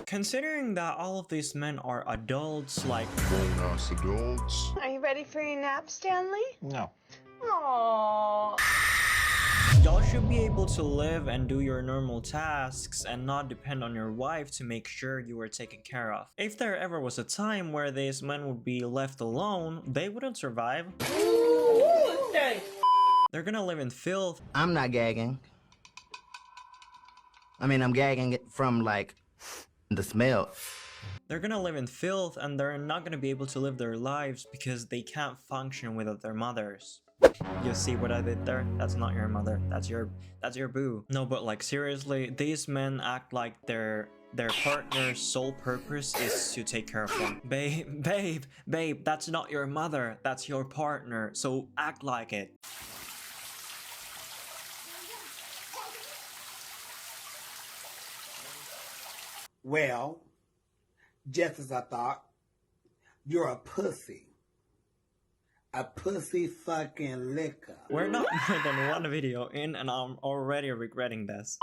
considering that all of these men are adults, like grown-ass adults. Are you ready for your nap, Stanley? No. Aww. y'all should be able to live and do your normal tasks and not depend on your wife to make sure you are taken care of. If there ever was a time where these men would be left alone, they wouldn't survive. They're gonna live in filth. I'm not gagging. I mean, I'm gagging it from, like, the smell. They're gonna live in filth and they're not gonna be able to live their lives because they can't function without their mothers. You see what I did there? That's not your mother. That's your boo. No, but like seriously, these men act like their partner's sole purpose is to take care of them. Babe, that's not your mother. That's your partner. So act like it. Well, just as I thought, you're a pussy. A pussy fucking liquor. We're not more than one video in and I'm already regretting this.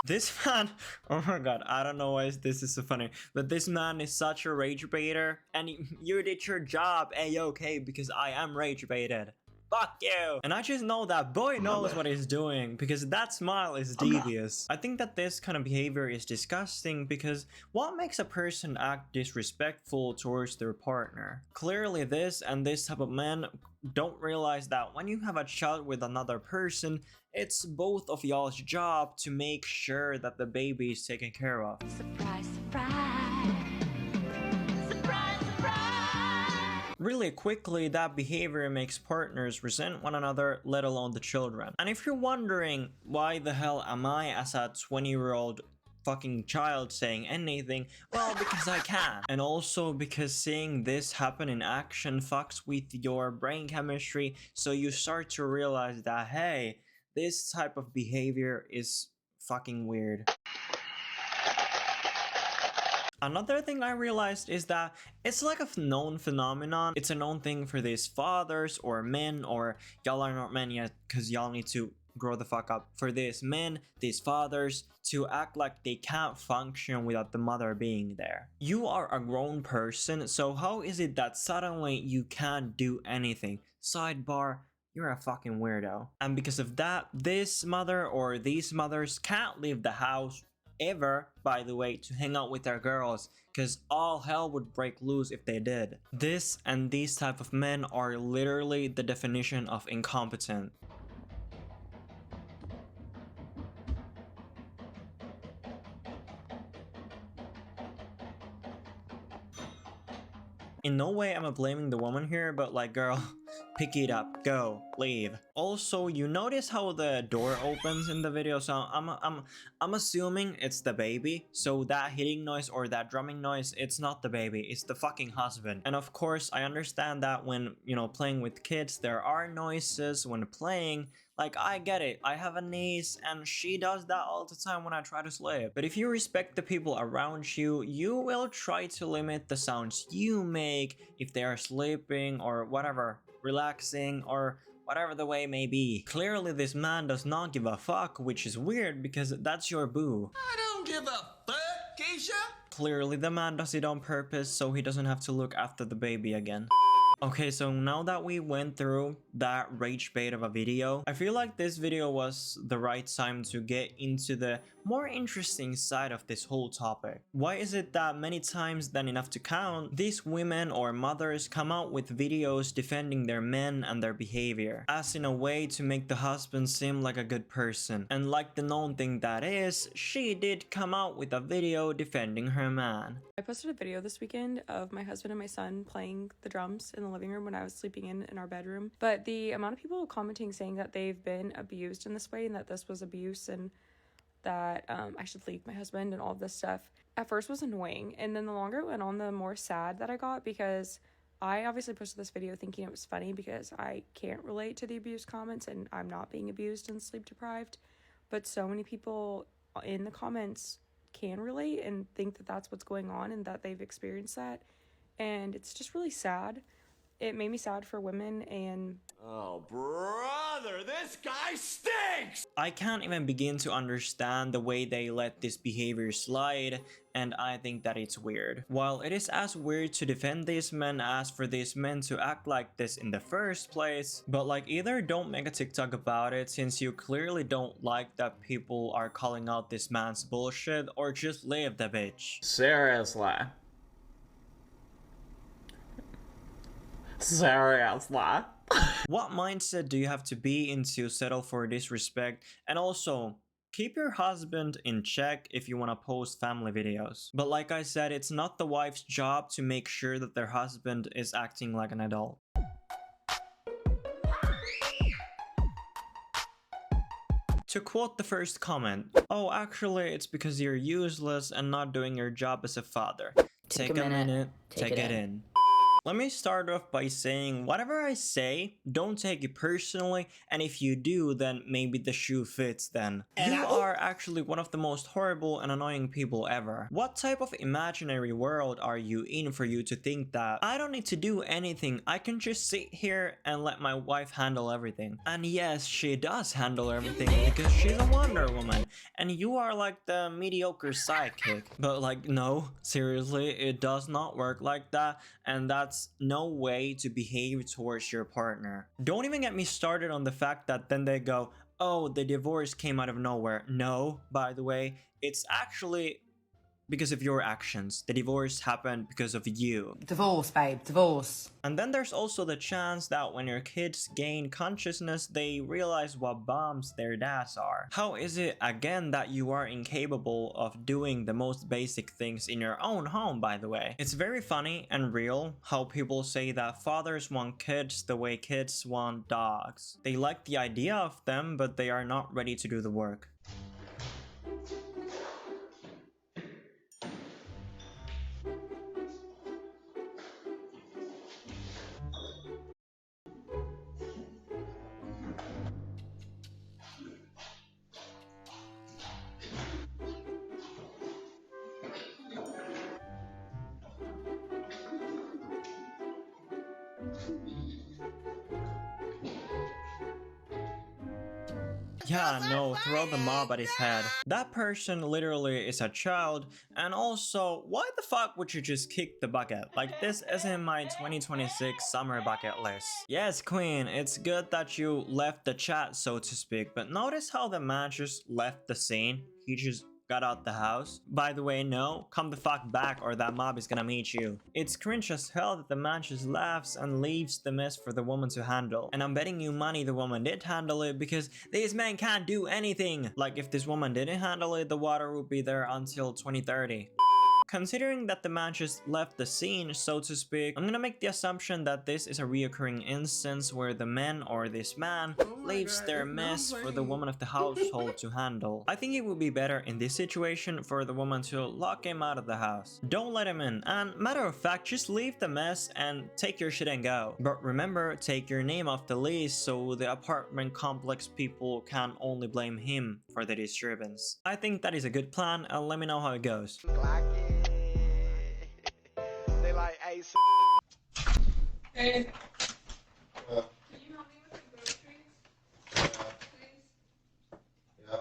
This man, oh my god, I don't know why this is so funny, but this man is such a rage baiter, and you did your job, A-okay, because I am rage baited. Fuck you! And I just know that boy knows what he's doing, because that smile is devious. I think that this kind of behavior is disgusting, because what makes a person act disrespectful towards their partner? Clearly this and this type of men don't realize that when you have a child with another person, it's both of y'all's job to make sure that the baby is taken care of. Surprise, surprise. Surprise, surprise. Really quickly, that behavior makes partners resent one another, let alone the children. And if you're wondering, why the hell am I as a 20-year-old fucking child saying anything? Well, because I can. And also because seeing this happen in action fucks with your brain chemistry, so you start to realize that, hey, this type of behavior is fucking weird. Another thing I realized is that it's like a known phenomenon. It's a known thing for these fathers or men, or y'all are not men yet because y'all need to grow the fuck up. For these men, these fathers, to act like they can't function without the mother being there. You are a grown person, so how is it that suddenly you can't do anything? Sidebar, you're a fucking weirdo. And because of that, this mother or these mothers can't leave the house ever, by the way, to hang out with their girls, because all hell would break loose if they did. This and these type of men are literally the definition of incompetent. In no way am I blaming the woman here, but like, girl, pick it up, go, leave. Also, you notice how the door opens in the video, so I'm assuming it's the baby. So that hitting noise or that drumming noise, it's not the baby, it's the fucking husband. And of course, I understand that when, you know, playing with kids, there are noises when playing. Like, I get it, I have a niece and she does that all the time when I try to sleep. But if you respect the people around you, you will try to limit the sounds you make if they are sleeping or whatever, relaxing or whatever the way may be. Clearly this man does not give a fuck, which is weird because that's your boo. I don't give a fuck, Keisha. Clearly the man does it on purpose so he doesn't have to look after the baby again. Okay, so now that we went through that rage bait of a video, I feel like this video was the right time to get into the more interesting side of this whole topic. Why is it that many times than enough to count, these women or mothers come out with videos defending their men and their behavior, as in a way to make the husband seem like a good person? And like the known thing that is, she did come out with a video defending her man. I posted a video this weekend of my husband and my son playing the drums in the living room when I was sleeping in our bedroom. But the amount of people commenting saying that they've been abused in this way and that this was abuse and that I should leave my husband and all of this stuff, at first was annoying. And then the longer it went on, the more sad that I got, because I obviously posted this video thinking it was funny because I can't relate to the abuse comments and I'm not being abused and sleep deprived. But so many people in the comments can relate and think that that's what's going on and that they've experienced that. And it's just really sad. it made me sad for women and Oh, brother, this guy stinks! I can't even begin to understand the way they let this behavior slide, and I think that it's weird. While it is as weird to defend these men as for these men to act like this in the first place, but like either don't make a TikTok about it since you clearly don't like that people are calling out this man's bullshit, or just leave the bitch. Seriously. Seriously. What mindset do you have to be in to settle for disrespect? And also, keep your husband in check if you want to post family videos. But like I said, it's not the wife's job to make sure that their husband is acting like an adult. To quote the first comment, "Oh, actually, it's because you're useless and not doing your job as a father." Take a minute, take it in. Let me start off by saying whatever I say, don't take it personally, and if you do, then maybe the shoe fits then. You are actually one of the most horrible and annoying people ever. What type of imaginary world are you in for you to think that I don't need to do anything, I can just sit here and let my wife handle everything? And yes, she does handle everything because she's a Wonder Woman, and you are like the mediocre sidekick. But like, no, seriously, it does not work like that, and that's no way to behave towards your partner. Don't even get me started on the fact that then they go, "Oh, the divorce came out of nowhere." No, by the way, it's actually because of your actions. The divorce happened because of you. Divorce, babe, divorce. And then there's also the chance that when your kids gain consciousness, they realize what bombs their dads are. How is it, again, that you are incapable of doing the most basic things in your own home, by the way? It's very funny and real how people say that fathers want kids the way kids want dogs. They like the idea of them, but they are not ready to do the work. Yeah, no, throw the mob at his head. That person literally is a child, and also, why the fuck would you just kick the bucket? Like, this isn't my 2026 summer bucket list. Yes, Queen, it's good that you left the chat, so to speak, but notice how the man just left the scene? He just got out the house. By the way, no, come the fuck back or that mob is gonna meet you. It's cringe as hell that the man just laughs and leaves the mess for the woman to handle. And I'm betting you money the woman did handle it because these men can't do anything. Like, if this woman didn't handle it, the water would be there until 2030. Considering that the man just left the scene, so to speak, I'm gonna make the assumption that this is a reoccurring instance where the man or this man leaves their mess for the woman of the household to handle. I think it would be better in this situation for the woman to lock him out of the house. Don't let him in, and matter of fact, just leave the mess and take your shit and go. But remember, take your name off the list so the apartment complex people can only blame him for the disturbance. I think that is a good plan, and let me know how it goes. They like, hey, Hey. Can you help me with the groceries? Please? Yeah,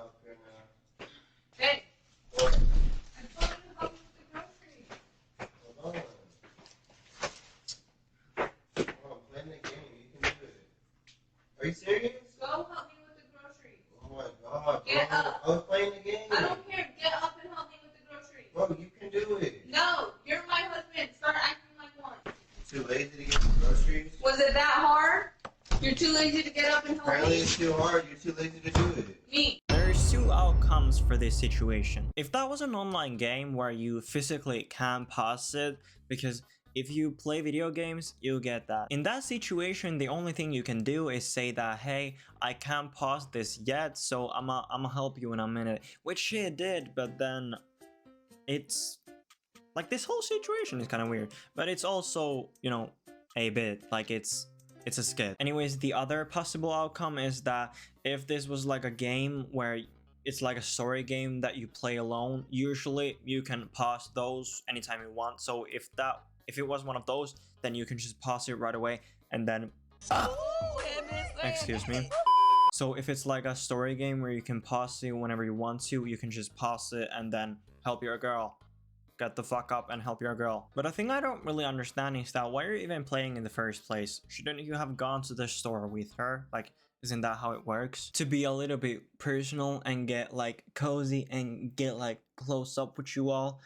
Hey. I told you to help me with the groceries. hold on. I'm playing the game. You can do it. Are you serious? Go help me with the groceries. Oh my god. Get bro. up. I was playing the game. I don't care. Get up and help me with the groceries. Bro, you can do it. No, you're my husband. Start acting like one. Too lazy to get the groceries? Was it that hard? You're too lazy to get up and help Apparently me? it's too hard. You're too lazy to do it. Me. There's two outcomes for this situation. If that was an online game where you physically can't pause it, because if you play video games, you get that. In that situation, the only thing you can do is say that, hey, I can't pause this yet, so I'ma help you in a minute. Which she did, but then it's like this whole situation is kind of weird. But it's also, you know, a bit like it's a skit. Anyways, the other possible outcome is that if this was like a game where it's like a story game that you play alone, usually you can pause those anytime you want. So if it was one of those, then you can just pause it right away and then excuse me. So if it's like a story game where you can pause it whenever you want to, you can just pause it and then help your girl. Get the fuck up and help your girl. But the thing I don't really understand is that why are you even playing in the first place? Shouldn't you have gone to the store with her? Like, isn't that how it works? To be a little bit personal and get like cozy and get like close up with you all.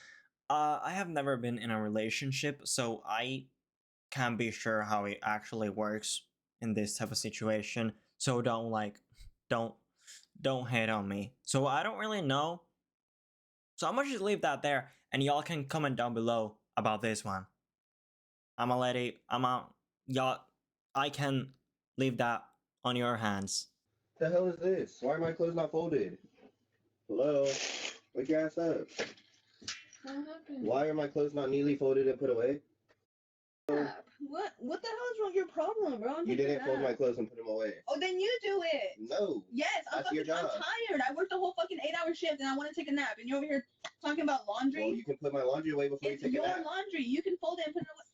I have never been in a relationship, so I can't be sure how it actually works in this type of situation. So don't hate on me. So I don't really know. So I'm gonna just leave that there, and y'all can comment down below about this one. Y'all, I can leave that on your hands. The hell is this? Why are my clothes not folded? Hello? Wake your ass up. What happened? Why are my clothes not neatly folded and put away? What the hell is wrong? Your problem, bro? You didn't fold my clothes and put them away. Oh, then you do it. No. Yes, I'm That's your job. tired. I worked a whole fucking 8-hour shift and I want to take a nap. And you're over here talking about laundry. Well, you can put my laundry away before It's you take a your nap. laundry. You can fold it and put it away.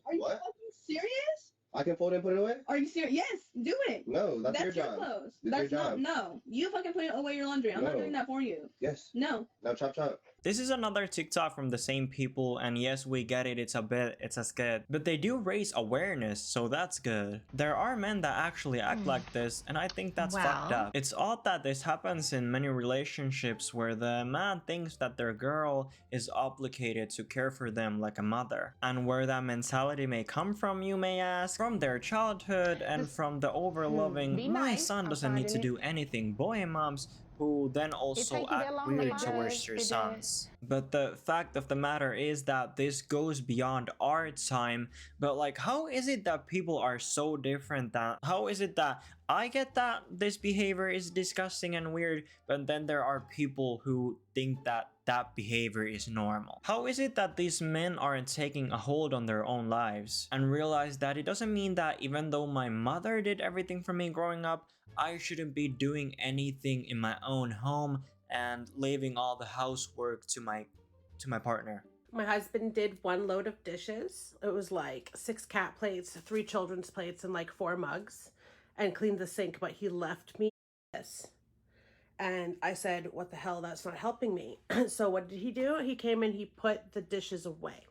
Are you What? fucking serious? I can fold it and put it away? Are you serious? Yes, do it. No, that's your your job. clothes. It's That's your not job. no. You fucking put away your laundry. I'm not No. doing that for you. Yes. No. Now chop chop. This is another TikTok from the same people, and yes, we get it, it's a skit, but they do raise awareness, so that's good. There are men that actually act like this, and I think that's fucked up. It's odd that this happens in many relationships where the man thinks that their girl is obligated to care for them like a mother. And where that mentality may come from, you may ask? From their childhood and from the overloving, my son doesn't need to do anything boy moms who then also act weird towards your sons. But the fact of the matter is that this goes beyond our time. But like, how is it that people are so different? That how is it that I get that this behavior is disgusting and weird, but then there are people who think that that behavior is normal? How is it that these men aren't taking a hold on their own lives and realize that it doesn't mean that even though my mother did everything for me growing up, I shouldn't be doing anything in my own home and leaving all the housework to my partner. My husband did 1 load of dishes. It was like 6 cat plates, 3 children's plates, and like 4 mugs, and cleaned the sink, but he left me this. And I said, what the hell, that's not helping me. So what did he do? He came and he put the dishes away.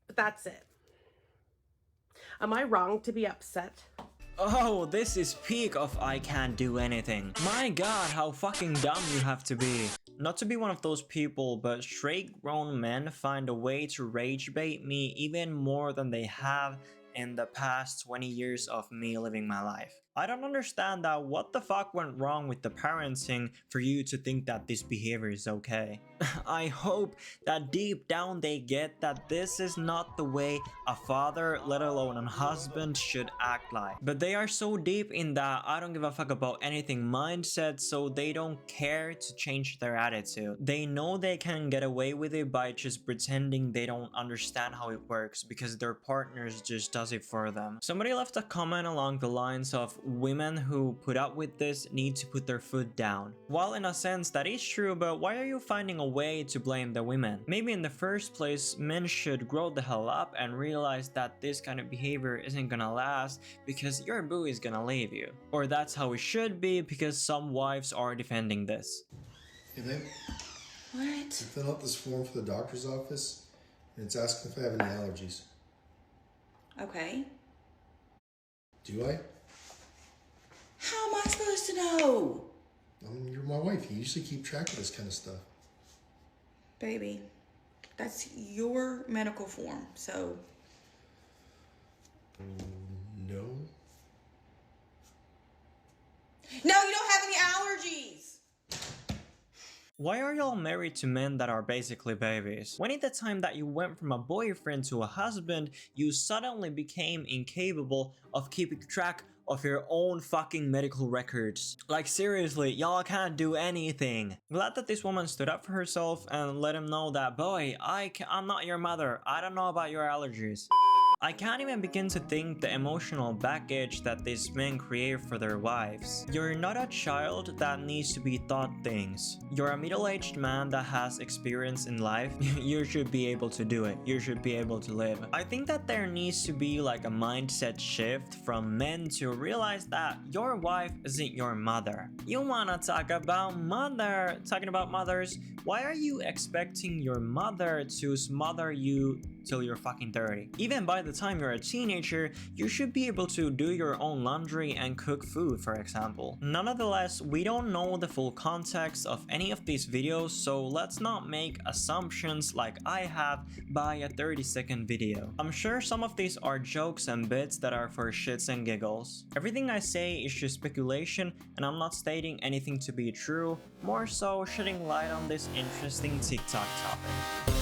But that's it. Am I wrong to be upset? Oh, this is peak of I can't do anything. My god, how fucking dumb you have to be. Not to be one of those people, but straight grown men find a way to rage bait me even more than they have in the past 20 years of me living my life. I don't understand that. What the fuck went wrong with the parenting for you to think that this behavior is okay? I hope that deep down they get that this is not the way a father, let alone a husband, should act like. But they are so deep in that I don't give a fuck about anything mindset, so they don't care to change their attitude. They know they can get away with it by just pretending they don't understand how it works because their partners just does it for them. Somebody left a comment along the lines of, women who put up with this need to put their foot down. While in a sense that is true, but why are you finding a way to blame the women? Maybe in the first place, men should grow the hell up and realize that this kind of behavior isn't gonna last because your boo is gonna leave you. Or that's how it should be because some wives are defending this. Hey babe. What? I filled out this form for the doctor's office and it's asking if I have any allergies. Okay. Do I? How am I supposed to know? I mean, you're my wife. You usually keep track of this kind of stuff. Baby, that's your medical form, so... No. No, you don't have any allergies! Why are y'all married to men that are basically babies? When at the time that you went from a boyfriend to a husband, you suddenly became incapable of keeping track of your own fucking medical records. Like seriously, y'all can't do anything. Glad that this woman stood up for herself and let him know that, boy, I'm not your mother. I don't know about your allergies. I can't even begin to think the emotional baggage that these men create for their wives. You're not a child that needs to be taught things. You're a middle-aged man that has experience in life. You should be able to do it. You should be able to live. I think that there needs to be like a mindset shift from men to realize that your wife isn't your mother. You wanna talk about talking about mothers? Why are you expecting your mother to smother you till you're fucking 30? Even by the time you're a teenager, you should be able to do your own laundry and cook food, for example. Nonetheless, we don't know the full context of any of these videos, so let's not make assumptions like I have by a 30-second video. I'm sure some of these are jokes and bits that are for shits and giggles. Everything I say is just speculation, and I'm not stating anything to be true, more so shedding light on this interesting TikTok topic.